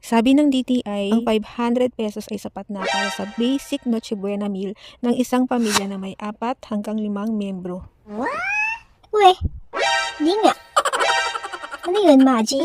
Sabi ng DTI, ang 500 pesos ay sapat na para sa basic Noche Buena meal ng isang pamilya na may 4 hanggang 5 membro. Uwe, di nga. Ano yun, Maji?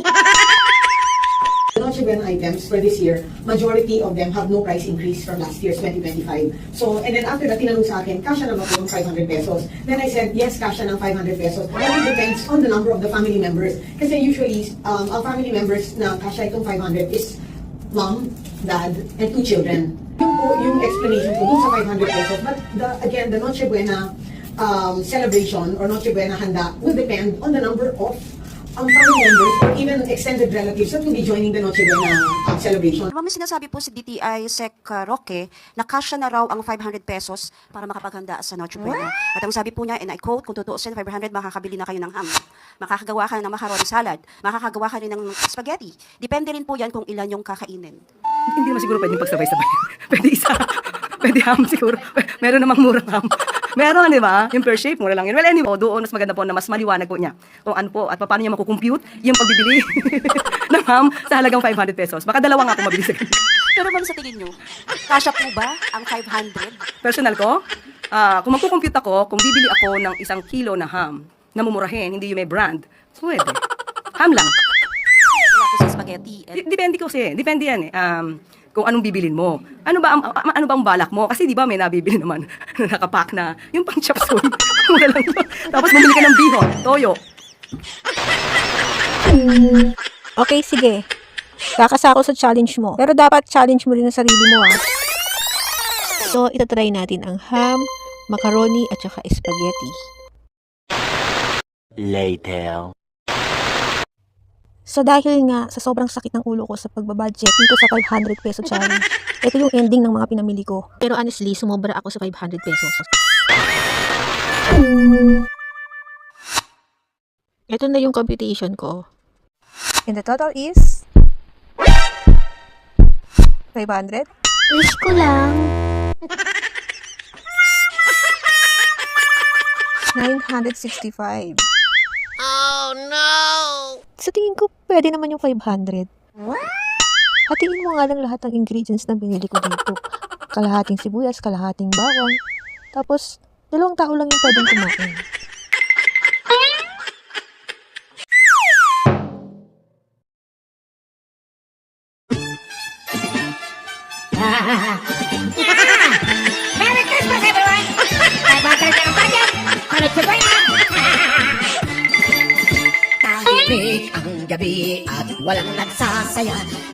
Noche Buena items for this year, majority of them have no price increase from last year's 2025. So, and then after that, tinanong sa akin, kasha na ba po yung 500 pesos? Then I said, yes, kasha ng 500 pesos. But it depends on the number of the family members. Kasi usually, ang family members na kasha itong 500 is mom, dad, and 2 children. Yun po yung explanation ko dun sa 500 pesos. But again, the Noche Buena celebration or Noche Buena handa will depend on the number of family members or even extended relatives that will be joining the Noche Buena celebration. May sinasabi po si DTI Sec Roque na kasya na raw ang 500 pesos para makapaghanda sa Noche Buena. At ang sabi po niya, and I quote, kung tutuusin 500, makakabili na kayo ng ham. Makakagawa ka ng macaroni salad. Makakagawa ka rin ng spaghetti. Depende rin po yan kung ilan yung kakainin. Hindi naman siguro pwedeng pagsabay-sabay. Pwede isa. Pwede ham siguro. Meron namang murang ham. Meron, di ba? Yung per shape, mura lang yun. Well, anyway, doon mas maganda po na mas maliwanag po niya kung ano po at paano niya makukompute yung pagbibili ng ham sa halagang 500 pesos. Baka dalawa nga po mabili sa ganyan. Pero ma'am, sa tingin nyo, kasya po ba ang 500? Personal ko, kung magkukompute ako, kung bibili ako ng 1 kilo na ham na mumurahin, hindi yung may brand, pwede. Ham lang. Wala po sa spaghetti. Depende kasi. Depende yan eh. Kung anong bibilin mo. Ano ba ang balak mo? Kasi di ba may nabibili naman na nakapack na yung pang chop suey. Mura lang to. Tapos bumili ka ng bihon, toyo. Okay, sige. Kakasa ako sa challenge mo. Pero dapat challenge mo rin ang sarili mo, ah. So, itatry natin ang ham, macaroni, at saka spaghetti. Later. So dahil nga sa sobrang sakit ng ulo ko sa pagbabudget dito sa 500 peso challenge, ito yung ending ng mga pinamili ko. Pero honestly, sumobra ako sa 500 pesos. Ito na yung computation ko. And the total is 500. Wish ko lang. 965. Sa tingin ko, pwede naman yung 500. Hatiin mo nga lang lahat ng ingredients na binili ko dito. Kalahating sibuyas, kalahating bawang. Tapos, 2 tao lang yung pwedeng kumain. Merry Christmas, everyone! Nagbagal ka ng budget! Noche Buena! Tahimik ang gabi at walang nagsasaya.